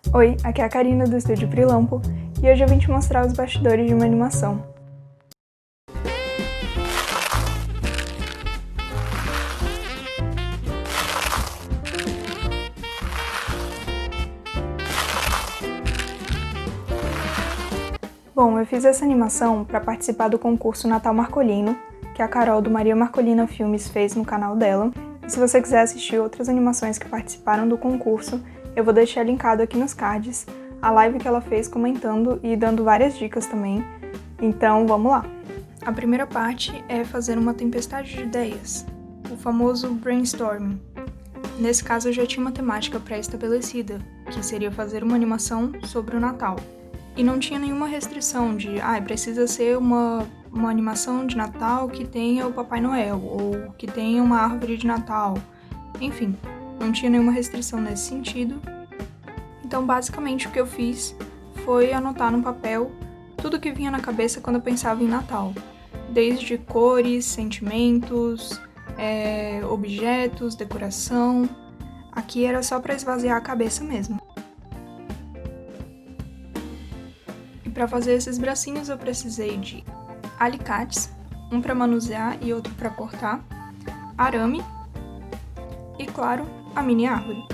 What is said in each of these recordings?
Oi, aqui é a Karina do Estúdio Prilampo e hoje eu vim te mostrar os bastidores de uma animação. Bom, eu fiz essa animação para participar do concurso Natal Marcolino, que a Carol do Maria Marcolina Filmes fez no canal dela. E se você quiser assistir outras animações que participaram do concurso, eu vou deixar linkado aqui nos cards a live que ela fez comentando e dando várias dicas também. Então, vamos lá! A primeira parte é fazer uma tempestade de ideias, o famoso brainstorming. Nesse caso, eu já tinha uma temática pré-estabelecida, que seria fazer uma animação sobre o Natal. E não tinha nenhuma restrição de, precisa ser uma animação de Natal que tenha o Papai Noel, ou que tenha uma árvore de Natal. Enfim, não tinha nenhuma restrição nesse sentido. Então, basicamente, o que eu fiz foi anotar no papel tudo que vinha na cabeça quando eu pensava em Natal. Desde cores, sentimentos, objetos, decoração. Aqui era só para esvaziar a cabeça mesmo. E para fazer esses bracinhos eu precisei de alicates, um para manusear e outro para cortar, arame e, claro, a mini árvore.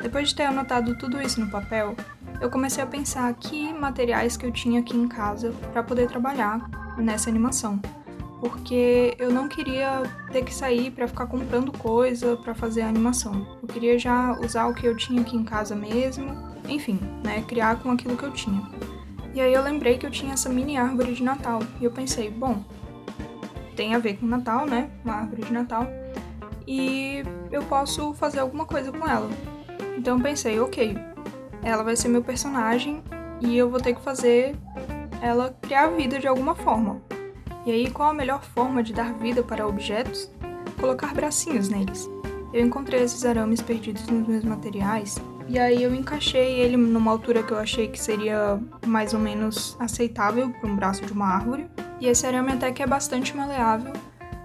Depois de ter anotado tudo isso no papel, eu comecei a pensar que materiais que eu tinha aqui em casa para poder trabalhar nessa animação, porque eu não queria ter que sair para ficar comprando coisa para fazer a animação. Eu queria já usar o que eu tinha aqui em casa mesmo, enfim, criar com aquilo que eu tinha. E aí eu lembrei que eu tinha essa mini árvore de Natal, e eu pensei, bom, tem a ver com Natal, uma árvore de Natal, e eu posso fazer alguma coisa com ela. Então eu pensei, ok, ela vai ser meu personagem e eu vou ter que fazer ela criar vida de alguma forma. E aí, qual a melhor forma de dar vida para objetos? Colocar bracinhos neles. Eu encontrei esses arames perdidos nos meus materiais, e aí eu encaixei ele numa altura que eu achei que seria mais ou menos aceitável para um braço de uma árvore. E esse arame até que é bastante maleável,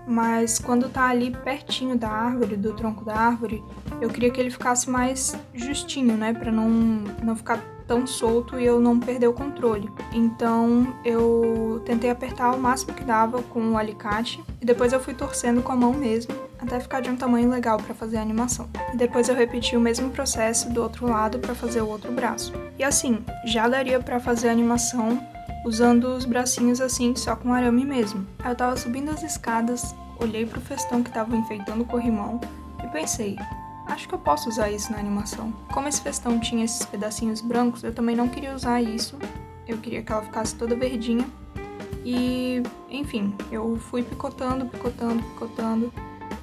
mas quando tá ali pertinho da árvore, do tronco da árvore, eu queria que ele ficasse mais justinho, para não ficar tão solto e eu não perder o controle. Então eu tentei apertar o máximo que dava com o alicate e depois eu fui torcendo com a mão mesmo, até ficar de um tamanho legal para fazer a animação. E depois eu repeti o mesmo processo do outro lado para fazer o outro braço. E assim, já daria para fazer a animação usando os bracinhos assim, só com arame mesmo. Aí eu tava subindo as escadas, olhei pro festão que tava enfeitando o corrimão e pensei, acho que eu posso usar isso na animação. Como esse festão tinha esses pedacinhos brancos, eu também não queria usar isso. Eu queria que ela ficasse toda verdinha. E, enfim, eu fui picotando,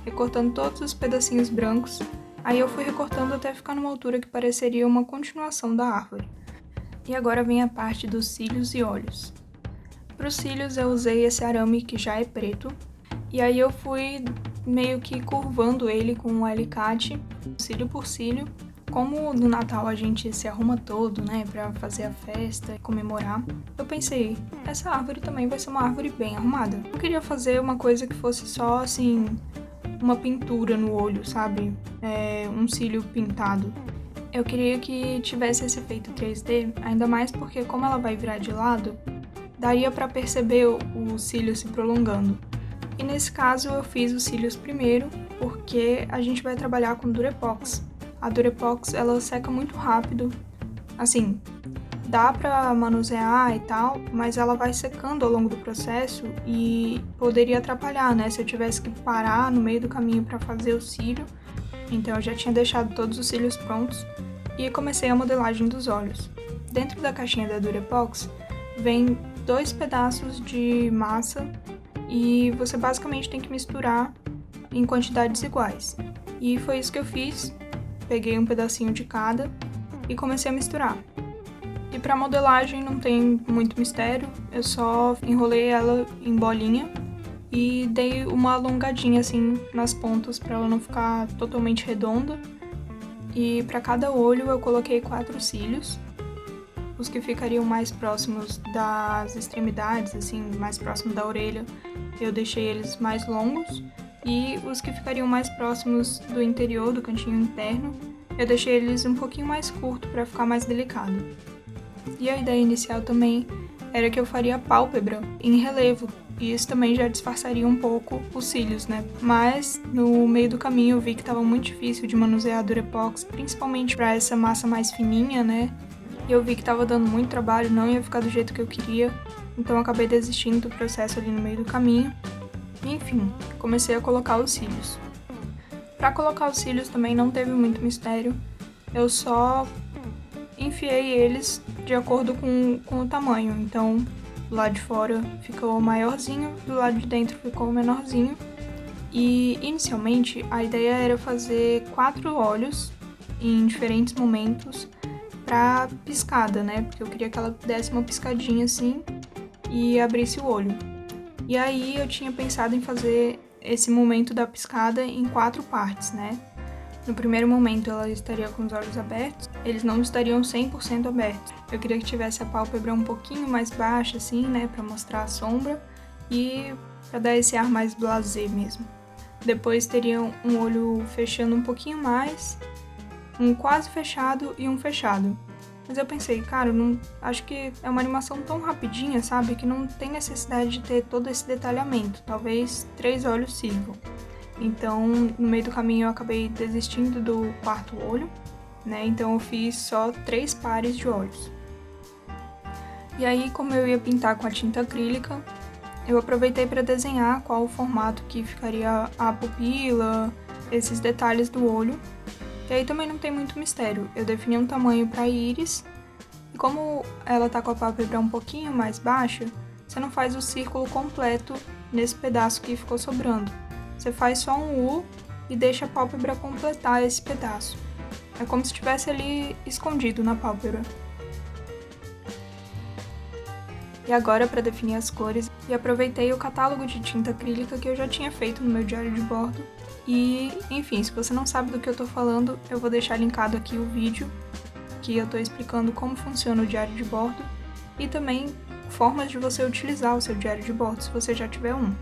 recortando todos os pedacinhos brancos. Aí eu fui recortando até ficar numa altura que pareceria uma continuação da árvore. E agora vem a parte dos cílios e olhos. Para os cílios eu usei esse arame que já é preto. E aí eu fui meio que curvando ele com um alicate, cílio por cílio. Como no Natal a gente se arruma todo, pra fazer a festa e comemorar, eu pensei, essa árvore também vai ser uma árvore bem arrumada. Eu queria fazer uma coisa que fosse só, assim, uma pintura no olho, sabe? Um cílio pintado. Eu queria que tivesse esse efeito 3D, ainda mais porque como ela vai virar de lado, daria pra perceber o cílio se prolongando. E nesse caso eu fiz os cílios primeiro, porque a gente vai trabalhar com Durepox. A Durepox, ela seca muito rápido, assim, dá pra manusear e tal, mas ela vai secando ao longo do processo e poderia atrapalhar, se eu tivesse que parar no meio do caminho pra fazer o cílio. Então eu já tinha deixado todos os cílios prontos e comecei a modelagem dos olhos. Dentro da caixinha da Durepox vem 2 pedaços de massa e você basicamente tem que misturar em quantidades iguais. E foi isso que eu fiz, peguei um pedacinho de cada e comecei a misturar. E para modelagem não tem muito mistério, eu só enrolei ela em bolinha e dei uma alongadinha assim nas pontas para ela não ficar totalmente redonda. E para cada olho eu coloquei 4 cílios. Os que ficariam mais próximos das extremidades, assim, mais próximo da orelha, eu deixei eles mais longos. E os que ficariam mais próximos do interior, do cantinho interno, eu deixei eles um pouquinho mais curto para ficar mais delicado. E a ideia inicial também era que eu faria a pálpebra em relevo, e isso também já disfarçaria um pouco os cílios, né? Mas no meio do caminho eu vi que estava muito difícil de manusear a Durepox, principalmente para essa massa mais fininha, né? E eu vi que estava dando muito trabalho, não ia ficar do jeito que eu queria, então eu acabei desistindo do processo ali no meio do caminho. E, enfim, comecei a colocar os cílios. Para colocar os cílios também não teve muito mistério, eu só enfiei eles de acordo com o tamanho, então do lado de fora ficou maiorzinho, do lado de dentro ficou menorzinho. E inicialmente a ideia era fazer 4 olhos em diferentes momentos pra piscada, né? Porque eu queria que ela desse uma piscadinha assim e abrisse o olho. E aí eu tinha pensado em fazer esse momento da piscada em 4 partes, né? No primeiro momento ela estaria com os olhos abertos, eles não estariam 100% abertos. Eu queria que tivesse a pálpebra um pouquinho mais baixa assim, né, pra mostrar a sombra e pra dar esse ar mais blasé mesmo. Depois teria um olho fechando um pouquinho mais, um quase fechado e um fechado. Mas eu pensei, cara, não, acho que é uma animação tão rapidinha, sabe, que não tem necessidade de ter todo esse detalhamento. Talvez 3 olhos sirvam. Então, no meio do caminho eu acabei desistindo do 4º olho, né? Então eu fiz só 3 pares de olhos. E aí, como eu ia pintar com a tinta acrílica, eu aproveitei para desenhar qual o formato que ficaria a pupila, esses detalhes do olho. E aí também não tem muito mistério. Eu defini um tamanho para íris, e como ela tá com a pálpebra um pouquinho mais baixa, você não faz o círculo completo nesse pedaço que ficou sobrando. Você faz só um U e deixa a pálpebra completar esse pedaço. É como se estivesse ali escondido na pálpebra. E agora, para definir as cores, eu aproveitei o catálogo de tinta acrílica que eu já tinha feito no meu diário de bordo. E, enfim, se você não sabe do que eu tô falando, eu vou deixar linkado aqui o vídeo que eu tô explicando como funciona o diário de bordo e também formas de você utilizar o seu diário de bordo se você já tiver um.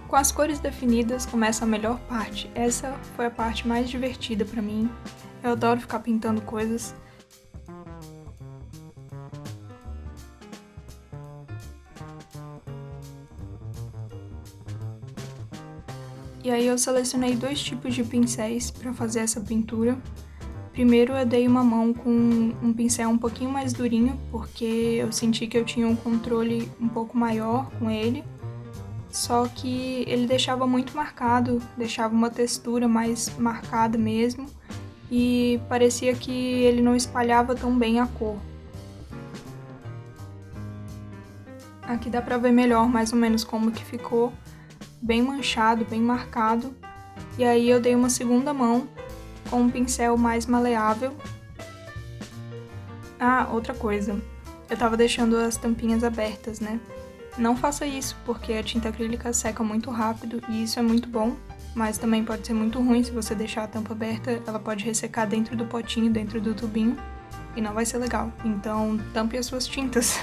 Com as cores definidas, começa a melhor parte. Essa foi a parte mais divertida pra mim. Eu adoro ficar pintando coisas. E aí eu selecionei 2 tipos de pincéis para fazer essa pintura. Primeiro eu dei uma mão com um pincel um pouquinho mais durinho, porque eu senti que eu tinha um controle um pouco maior com ele. Só que ele deixava muito marcado, deixava uma textura mais marcada mesmo, e parecia que ele não espalhava tão bem a cor. Aqui dá pra ver melhor mais ou menos como que ficou, bem manchado, bem marcado. E aí eu dei uma segunda mão com um pincel mais maleável. Ah, outra coisa, eu tava deixando as tampinhas abertas, né? Não faça isso, porque a tinta acrílica seca muito rápido e isso é muito bom, mas também pode ser muito ruim se você deixar a tampa aberta, ela pode ressecar dentro do potinho, dentro do tubinho, e não vai ser legal. Então, tampe as suas tintas.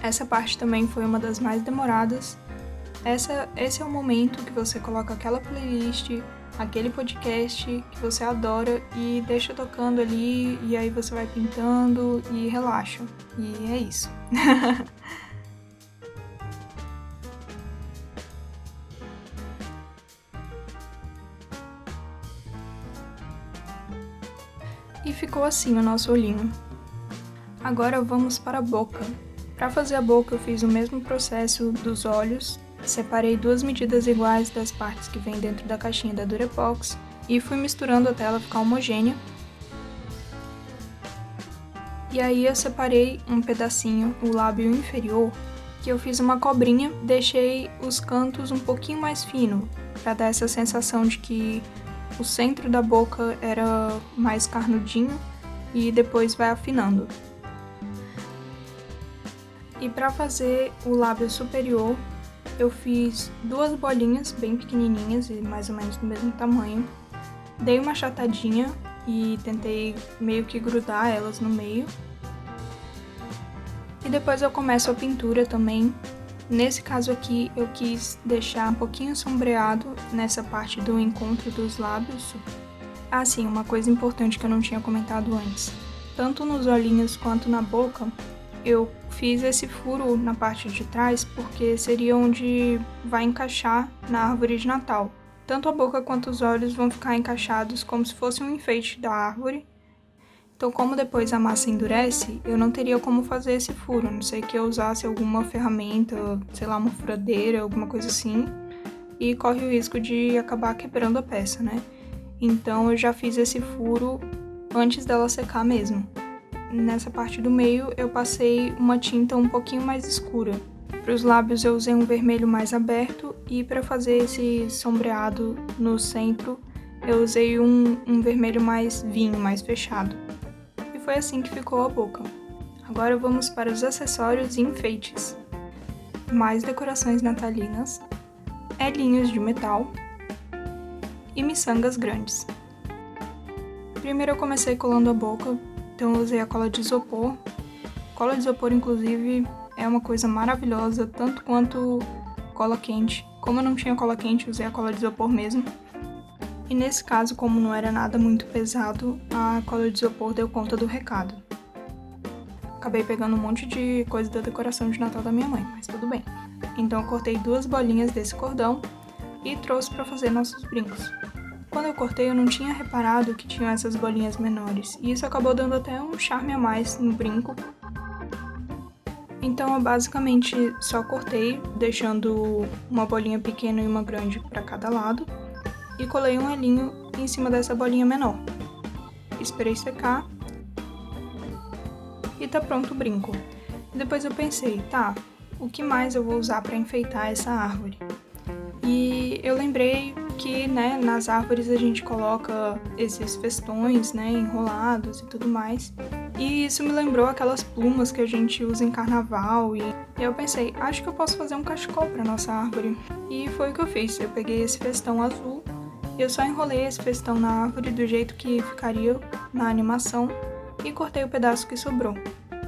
Essa parte também foi uma das mais demoradas. Esse é o momento que você coloca aquela playlist, aquele podcast que você adora e deixa tocando ali, e aí você vai pintando e relaxa. E é isso. E ficou assim o nosso olhinho. Agora vamos para a boca. Para fazer a boca eu fiz o mesmo processo dos olhos. Separei 2 medidas iguais das partes que vem dentro da caixinha da Durepox e fui misturando até ela ficar homogênea. E aí eu separei um pedacinho, o lábio inferior, que eu fiz uma cobrinha, deixei os cantos um pouquinho mais fino, para dar essa sensação de que o centro da boca era mais carnudinho e depois vai afinando. E para fazer o lábio superior, eu fiz 2 bolinhas bem pequenininhas e mais ou menos do mesmo tamanho. Dei uma achatadinha e tentei meio que grudar elas no meio. E depois eu começo a pintura também. Nesse caso aqui, eu quis deixar um pouquinho sombreado nessa parte do encontro dos lábios. Ah, sim, uma coisa importante que eu não tinha comentado antes. Tanto nos olhinhos quanto na boca, eu fiz esse furo na parte de trás porque seria onde vai encaixar na árvore de Natal. Tanto a boca quanto os olhos vão ficar encaixados como se fosse um enfeite da árvore. Então, como depois a massa endurece, eu não teria como fazer esse furo, a não ser que eu usasse alguma ferramenta, sei lá, uma furadeira, alguma coisa assim, e corre o risco de acabar quebrando a peça, né? Então, eu já fiz esse furo antes dela secar mesmo. Nessa parte do meio, eu passei uma tinta um pouquinho mais escura. Para os lábios, eu usei um vermelho mais aberto, e para fazer esse sombreado no centro, eu usei um vermelho mais vinho, mais fechado. Foi assim que ficou a boca. Agora vamos para os acessórios e enfeites. Mais decorações natalinas, elinhos de metal e miçangas grandes. Primeiro eu comecei colando a boca, então eu usei a cola de isopor. Cola de isopor, inclusive, é uma coisa maravilhosa, tanto quanto cola quente. Como eu não tinha cola quente, usei a cola de isopor mesmo. E nesse caso, como não era nada muito pesado, a cola de isopor deu conta do recado. Acabei pegando um monte de coisa da decoração de Natal da minha mãe, mas tudo bem. Então eu cortei 2 bolinhas desse cordão e trouxe para fazer nossos brincos. Quando eu cortei, eu não tinha reparado que tinham essas bolinhas menores, e isso acabou dando até um charme a mais no brinco. Então eu basicamente só cortei, deixando uma bolinha pequena e uma grande para cada lado, e colei um elinho em cima dessa bolinha menor. Esperei secar e tá pronto o brinco. Depois eu pensei, tá, o que mais eu vou usar para enfeitar essa árvore? E eu lembrei que, né, nas árvores a gente coloca esses festões, né, enrolados e tudo mais. E isso me lembrou aquelas plumas que a gente usa em carnaval, e eu pensei, acho que eu posso fazer um cachecol para nossa árvore. E foi o que eu fiz, eu peguei esse festão azul, eu só enrolei esse festão na árvore do jeito que ficaria na animação e cortei o pedaço que sobrou.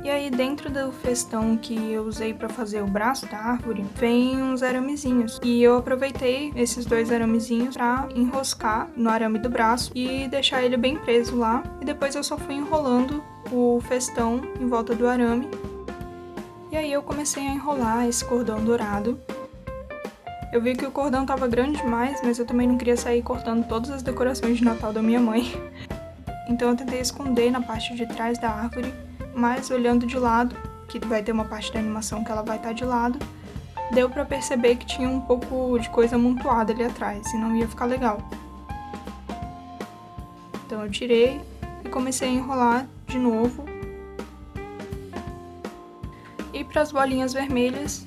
E aí dentro do festão que eu usei para fazer o braço da árvore, vem uns aramezinhos. E eu aproveitei esses 2 aramezinhos para enroscar no arame do braço e deixar ele bem preso lá. E depois eu só fui enrolando o festão em volta do arame. E aí eu comecei a enrolar esse cordão dourado. Eu vi que o cordão tava grande demais, mas eu também não queria sair cortando todas as decorações de Natal da minha mãe. Então eu tentei esconder na parte de trás da árvore, mas olhando de lado, que vai ter uma parte da animação que ela vai estar de lado, deu pra perceber que tinha um pouco de coisa amontoada ali atrás e não ia ficar legal. Então eu tirei e comecei a enrolar de novo. E para as bolinhas vermelhas,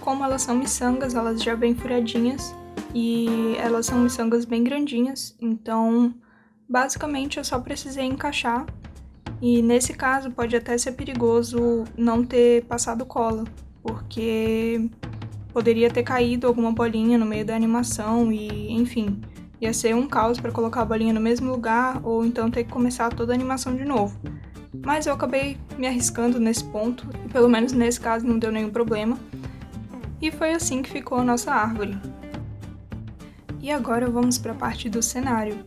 como elas são miçangas, elas já vêm furadinhas e elas são miçangas bem grandinhas, então basicamente eu só precisei encaixar. E nesse caso pode até ser perigoso não ter passado cola, porque poderia ter caído alguma bolinha no meio da animação e, enfim, ia ser um caos para colocar a bolinha no mesmo lugar ou então ter que começar toda a animação de novo. Mas eu acabei me arriscando nesse ponto e pelo menos nesse caso não deu nenhum problema. E foi assim que ficou a nossa árvore. E agora vamos para a parte do cenário.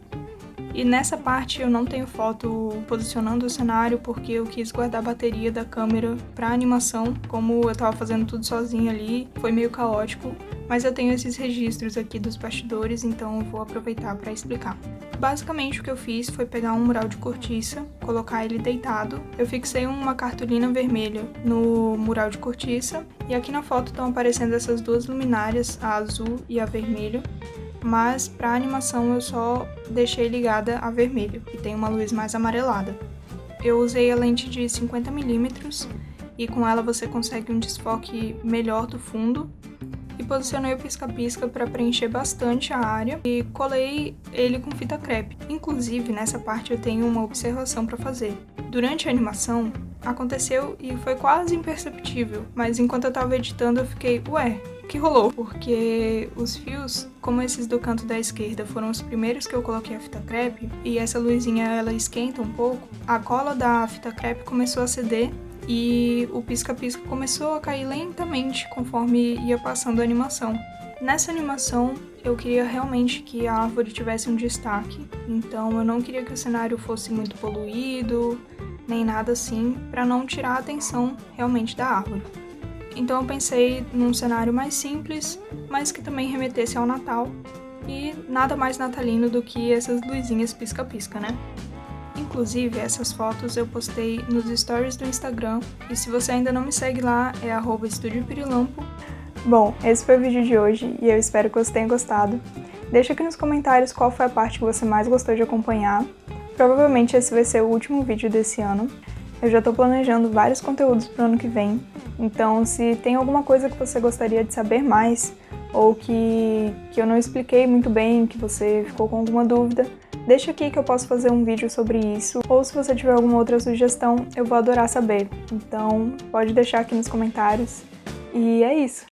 E nessa parte eu não tenho foto posicionando o cenário porque eu quis guardar a bateria da câmera para animação. Como eu tava fazendo tudo sozinha ali, foi meio caótico, mas eu tenho esses registros aqui dos bastidores, então eu vou aproveitar para explicar. Basicamente o que eu fiz foi pegar um mural de cortiça, colocar ele deitado. Eu fixei uma cartolina vermelha no mural de cortiça e aqui na foto estão aparecendo essas 2 luminárias, a azul e a vermelha. Mas para animação eu só deixei ligada a vermelha, que tem uma luz mais amarelada. Eu usei a lente de 50mm e com ela você consegue um desfoque melhor do fundo. E posicionei o pisca-pisca para preencher bastante a área e colei ele com fita crepe. Inclusive, nessa parte eu tenho uma observação para fazer. Durante a animação, aconteceu e foi quase imperceptível, mas enquanto eu estava editando eu fiquei, ué, o que rolou? Porque os fios, como esses do canto da esquerda foram os primeiros que eu coloquei a fita crepe, e essa luzinha ela esquenta um pouco, a cola da fita crepe começou a ceder e o pisca-pisca começou a cair lentamente conforme ia passando a animação. Nessa animação, eu queria realmente que a árvore tivesse um destaque, então eu não queria que o cenário fosse muito poluído, nem nada assim, para não tirar a atenção realmente da árvore. Então eu pensei num cenário mais simples, mas que também remetesse ao Natal, e nada mais natalino do que essas luzinhas pisca-pisca, né? Inclusive, essas fotos eu postei nos stories do Instagram, e se você ainda não me segue lá, é @estudiopirilampo. Bom, esse foi o vídeo de hoje, e eu espero que você tenha gostado. Deixa aqui nos comentários qual foi a parte que você mais gostou de acompanhar. Provavelmente esse vai ser o último vídeo desse ano. Eu já tô planejando vários conteúdos pro ano que vem, então se tem alguma coisa que você gostaria de saber mais, ou que eu não expliquei muito bem, que você ficou com alguma dúvida, deixa aqui que eu posso fazer um vídeo sobre isso, ou se você tiver alguma outra sugestão, eu vou adorar saber. Então pode deixar aqui nos comentários, e é isso!